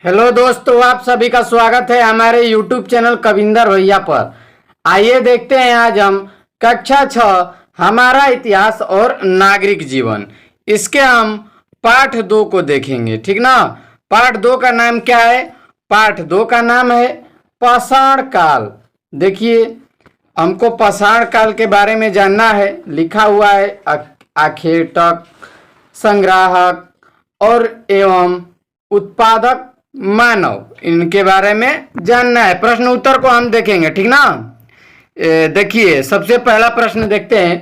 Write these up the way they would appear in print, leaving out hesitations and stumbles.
Hello दोस्तों, आप सभी का स्वागत है हमारे YouTube चैनल कविंदर भैया पर। आइए देखते हैं आज हम कक्षा 6 हमारा इतिहास और नागरिक जीवन, इसके हम पाठ 2 को देखेंगे। ठीक ना। पाठ 2 का नाम क्या है? पाठ 2 का नाम है पाषाण काल। देखिए, हमको पाषाण काल के बारे में जानना है। लिखा हुआ है आखेटक, संग्राहक और एवं उत्पादक मानव, इनके बारे में जानना है। प्रश्न उत्तर को हम देखेंगे। ठीक ना। देखिए, सबसे पहला प्रश्न देखते हैं।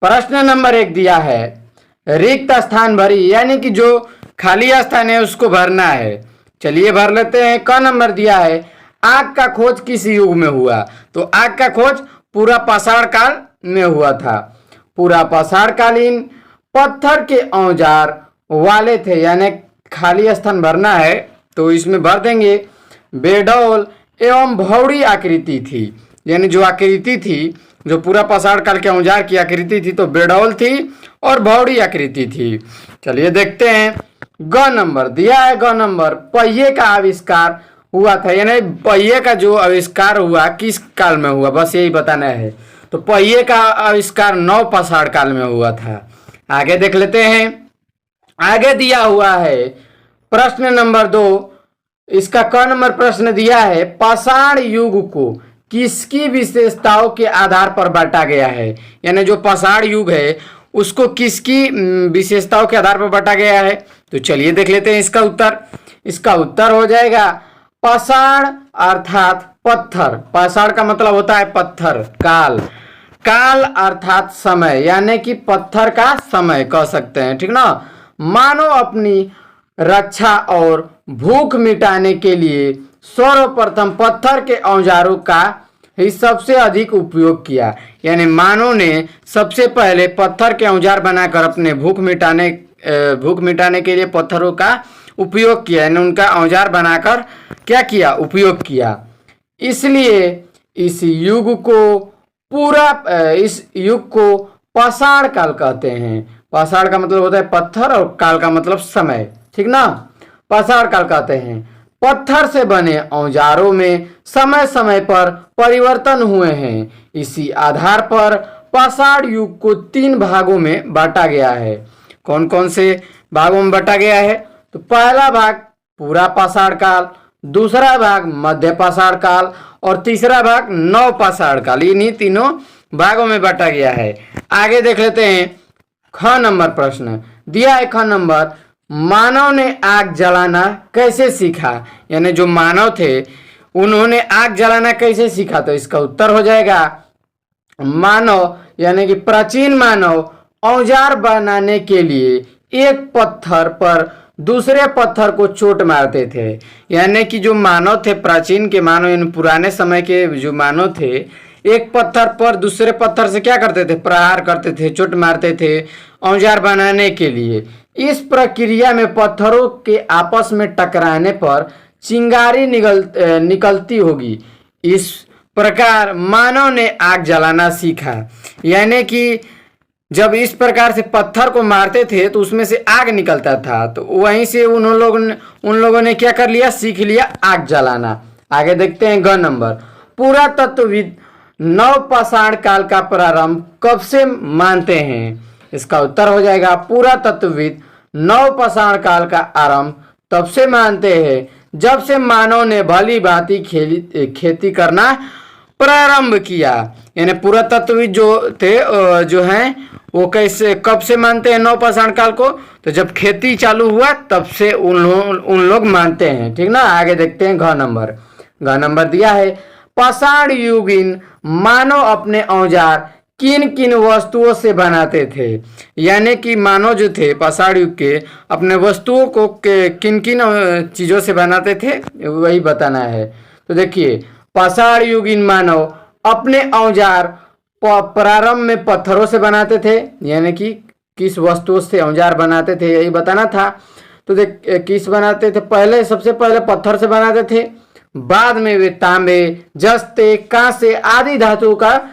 प्रश्न नंबर 1 दिया है, रिक्त स्थान भरी, यानी कि जो खाली स्थान है उसको भरना है। चलिए भर लेते हैं। क नंबर दिया है, आग का खोज किस युग में हुआ? तो आग का खोज पूरा पाषाण काल में हुआ था। पूरा पाषाण कालीन पत्थर के औजार वाले थे, यानी खाली स्थान भरना है तो इसमें भर देंगे। बेडौल एवं भौड़ी आकृति थी, यानी जो आकृति थी, जो पूरा पाषाण काल के औजार की आकृति थी, तो बेडौल थी और भौड़ी आकृति थी। चलिए देखते हैं। ग नंबर दिया है, ग नंबर, पहिए का आविष्कार हुआ था, यानी पहिए का जो आविष्कार हुआ किस काल में हुआ, बस यही बताना है। तो पहिए का आविष्कार 9 पाषाण काल में हुआ था। आगे देख लेते हैं। आगे दिया हुआ है प्रश्न नंबर 2, इसका क नंबर प्रश्न दिया है, पाषाण युग को किसकी विशेषताओं के आधार पर बांटा गया है? यानी जो पाषाण युग है उसको किसकी विशेषताओं के आधार पर बांटा गया है? तो चलिए देख लेते हैं इसका उत्तर। इसका उत्तर हो जाएगा पाषाण अर्थात पत्थर। पाषाण का मतलब होता है पत्थर। काल, काल अर्थात समय, यानी कि पत्थर का समय कह सकते हैं। ठीक ना। मानव अपनी रक्षा और भूख मिटाने के लिए सर्वप्रथम पत्थर के औजारों का ही सबसे अधिक उपयोग किया, यानी मानव ने सबसे पहले पत्थर के औजार बनाकर अपने भूख मिटाने के लिए पत्थरों का उपयोग किया, यानी उनका औजार बनाकर क्या किया? उपयोग किया। इसलिए इस युग को पाषाण काल कहते हैं। पाषाण का मतलब होता है पत्थर और काल का मतलब समय। ठीक ना। पाषाण काल कहते हैं। पत्थर से बने औजारों में समय समय पर परिवर्तन हुए हैं। इसी आधार पर पाषाण युग को 3 भागों में बांटा गया है। कौन कौन से भागों में बांटा गया है? तो पहला भाग पूरा पाषाण काल, दूसरा भाग मध्य पाषाण काल और तीसरा भाग नव पाषाण काल। इन्हीं तीनों भागों में बांटा गया है। आगे देख लेते हैं। ख नंबर प्रश्न दिया है, ख नंबर, मानव ने आग जलाना कैसे सीखा? यानी जो मानव थे उन्होंने आग जलाना कैसे सीखा? तो इसका उत्तर हो जाएगा, मानव यानी कि प्राचीन मानव औजार बनाने के लिए एक पत्थर पर दूसरे पत्थर को चोट मारते थे। यानी कि जो मानव थे, प्राचीन के मानव, यानी पुराने समय के जो मानव थे, एक पत्थर पर दूसरे पत्थर से क्या करते थे? प्रहार करते थे, चोट मारते थे औजार बनाने के लिए। इस प्रक्रिया में पत्थरों के आपस में टकराने पर चिंगारी निकलती होगी। इस प्रकार मानव ने आग जलाना सीखा। यानी कि जब इस प्रकार से पत्थर को मारते थे तो उसमें से आग निकलता था, तो वहीं से उन लोगों ने क्या कर लिया? सीख लिया आग जलाना। आगे देखते हैं। ग नंबर, पुरातत्वविद नव पाषाण काल का प्रारंभ कब से मानते हैं? इसका उत्तर हो जाएगा, पुरातत्वविद नव पाषाण काल का आरंभ तब से मानते हैं जब से मानव ने भली भांति खेती करना प्रारंभ किया। यानी पुरातत्वविद जो हैं वो कैसे, कब से मानते हैं नव पाषाण काल को? तो जब खेती चालू हुआ तब से उन लोग मानते हैं। ठीक ना। आगे देखते हैं। घ नंबर दिया है, पाषाण युगीन मानव अपने औजार किन किन वस्तुओं से बनाते थे? यानी कि मानव जो थे पाषाण युग के अपने वस्तुओं को किन किन चीज़ों से बनाते थे, वही बताना है। तो देखिए, पाषाण युगीन मानव अपने औजार प्रारंभ में पत्थरों से बनाते थे, यानी कि किस वस्तुओं से औजार बनाते थे यही बताना था। तो देख, किस बनाते थे? सबसे पहले पत्थर से बनाते थे, बाद में वे तांबे, जस्ते, कांसे आदि धातुओं का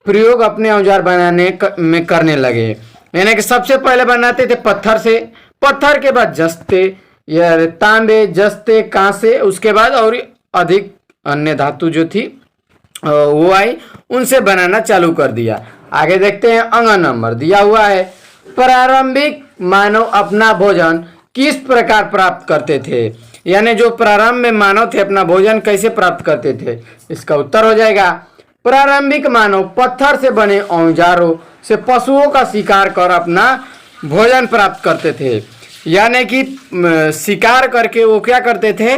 प्रयोग अपने औजार बनाने में करने लगे। यानी कि सबसे पहले बनाते थे पत्थर से, पत्थर के बाद जस्ते, यह तांबे, जस्ते, कांसे, उसके बाद और अधिक अन्य धातु जो थी वो आई, उनसे बनाना चालू कर दिया। आगे देखते हैं, अंग नंबर दिया हुआ है। प्रारंभिक मानव अपना भोजन किस प्रकार प्राप्त करते थे, यानी जो प्रारंभ में मानव थे अपना भोजन कैसे प्राप्त करते थे, इसका उत्तर हो जाएगा प्रारंभिक मानव पत्थर से बने औजारों से पशुओं का शिकार कर अपना भोजन प्राप्त करते थे। यानी कि शिकार करके वो क्या करते थे,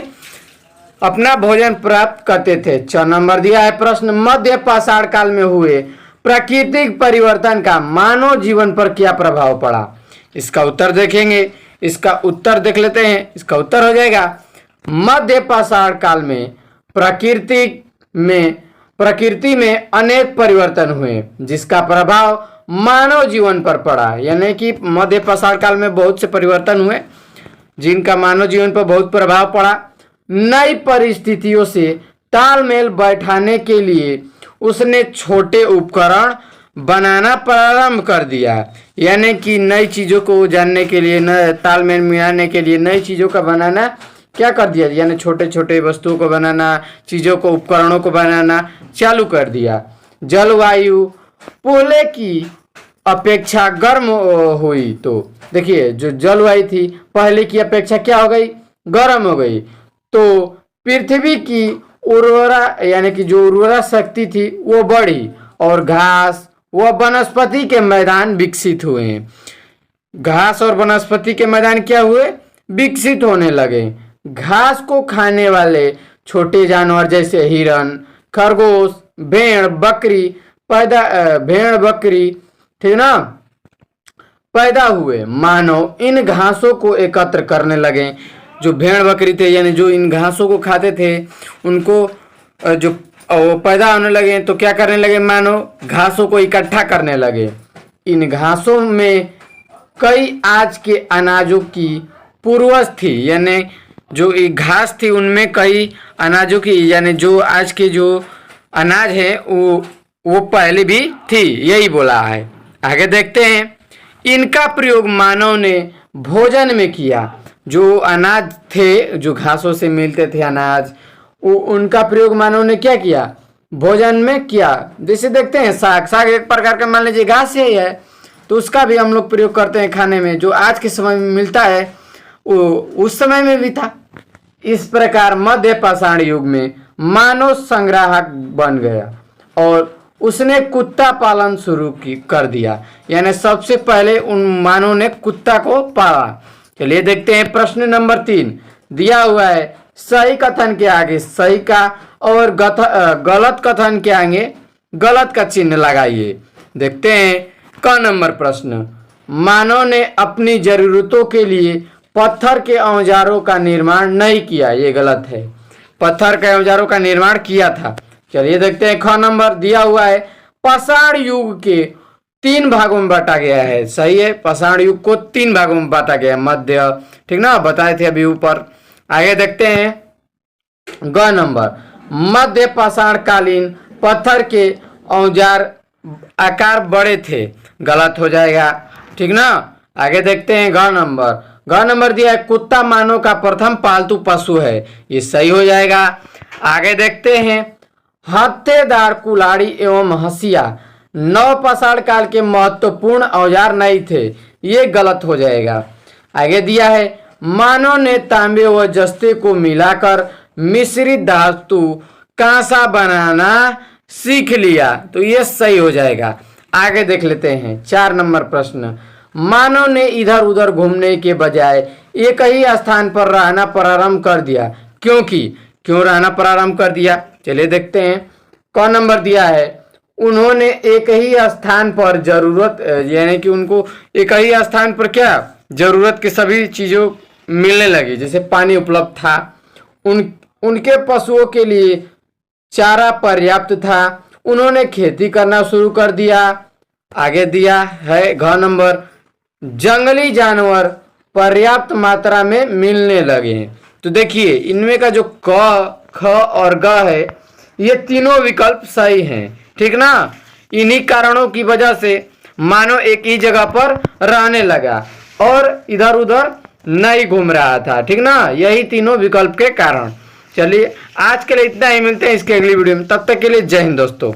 अपना भोजन प्राप्त करते थे। 6 नंबर दिया है प्रश्न, मध्य पाषाण काल में हुए प्राकृतिक परिवर्तन का मानव जीवन पर क्या प्रभाव पड़ा, इसका उत्तर देखेंगे। इसका उत्तर देख लेते हैं। इसका उत्तर हो जाएगा मध्य पाषाण काल में प्रकृति में अनेक परिवर्तन हुए जिसका प्रभाव मानव जीवन पर पड़ा। यानी कि मध्य पाषाण काल में बहुत से परिवर्तन हुए जिनका मानव जीवन पर बहुत प्रभाव पड़ा। नई परिस्थितियों से तालमेल बैठाने के लिए उसने छोटे उपकरण बनाना प्रारंभ कर दिया। यानी कि नई चीज़ों को जानने के लिए, नए तालमेल मिलाने के लिए नई चीज़ों का बनाना क्या कर दिया, यानी छोटे छोटे वस्तुओं को बनाना, चीज़ों को, उपकरणों को बनाना चालू कर दिया। जलवायु पहले की अपेक्षा गर्म हुई, तो देखिए जो जलवायु थी पहले की अपेक्षा क्या हो गई, गर्म हो गई। तो पृथ्वी की उर्वरा यानी कि जो उर्वरा शक्ति थी वो बढ़ी और घास व वनस्पति के मैदान विकसित हुए। घास और वनस्पति के मैदान क्या हुए, विकसित होने लगे। घास को खाने वाले छोटे जानवर जैसे हिरन, खरगोश, भेड़ बकरी ठीक ना पैदा हुए। मानव इन घासों को एकत्र करने लगे। जो भेड़ बकरी थे यानी जो इन घासों को खाते थे उनको जो वो पैदा होने लगे तो क्या करने लगे, मानव घासों को इकट्ठा करने लगे। इन घासों में कई आज के अनाजों की पूर्वज थी, यानी जो घास थी उनमें कई अनाजों की, यानी जो आज के जो अनाज है वो पहले भी थी, यही बोला है। आगे देखते हैं, इनका प्रयोग मानव ने भोजन में किया। जो अनाज थे, जो घासों से मिलते थे अनाज, उनका प्रयोग मानव ने क्या किया, भोजन में किया। जैसे देखते हैं साग एक प्रकार का मान लीजिए घास ही है, तो उसका भी हम लोग प्रयोग करते हैं खाने में। जो आज के समय में मिलता है वो उस समय में भी था। इस प्रकार मध्य पाषाण युग में मानव संग्राहक बन गया और उसने कुत्ता पालन शुरू कर दिया। यानी सबसे पहले उन मानव ने कुत्ता को पाला। चलिए देखते हैं प्रश्न नंबर 3 दिया हुआ है। सही कथन के आगे सही का और गलत कथन के आगे गलत का चिन्ह लगाइए। देखते हैं क नंबर प्रश्न, मानव ने अपनी जरूरतों के लिए पत्थर के औजारों का निर्माण नहीं किया, ये गलत है। पत्थर के औजारों का निर्माण किया था। चलिए देखते हैं ख नंबर दिया हुआ है। पाषाण युग के 3 भागों में बांटा गया है, सही है। पाषाण युग को 3 भागों में बांटा गया, मध्य, ठीक ना, बताए थे अभी ऊपर। आगे देखते हैं ग नंबर, मध्य पाषाण कालीन पत्थर के औजार आकार बड़े थे, गलत हो जाएगा, ठीक ना। आगे देखते हैं ग नंबर दिया है। कुत्ता मानव का प्रथम पालतू पशु है, ये सही हो जाएगा। आगे देखते हैं, हत्थेदार, कुल्हाड़ी एवं हंसिया नव पाषाण काल के महत्वपूर्ण औजार नहीं थे, ये गलत हो जाएगा। आगे दिया है, मानव ने तांबे व जस्ते को मिलाकर मिश्रित धातु कांसा बनाना सीख लिया, तो ये सही हो जाएगा। आगे देख लेते हैं 4 नंबर प्रश्न, मानव ने इधर उधर घूमने के बजाय एक ही स्थान पर रहना प्रारंभ कर दिया, क्यों रहना प्रारंभ कर दिया। चलिए देखते हैं क नंबर दिया है, उन्होंने एक ही स्थान पर जरूरत, यानी कि उनको एक ही स्थान पर क्या जरूरत की सभी चीजों मिलने लगी, जैसे पानी उपलब्ध था, उनके पशुओं के लिए चारा पर्याप्त था, उन्होंने खेती करना शुरू कर दिया। आगे दिया है घ नंबर, जंगली जानवर पर्याप्त मात्रा में मिलने लगे। तो देखिए इनमें का जो क, ख और ग है, ये तीनों विकल्प सही हैं, ठीक ना। इन्हीं कारणों की वजह से मानव एक ही जगह पर रहने लगा और इधर उधर नहीं घूम रहा था। ठीक ना, यही तीनों विकल्प के कारण। चलिए आज के लिए इतना ही, मिलते हैं इसके अगली वीडियो में, तब तक के लिए जय हिंद दोस्तों।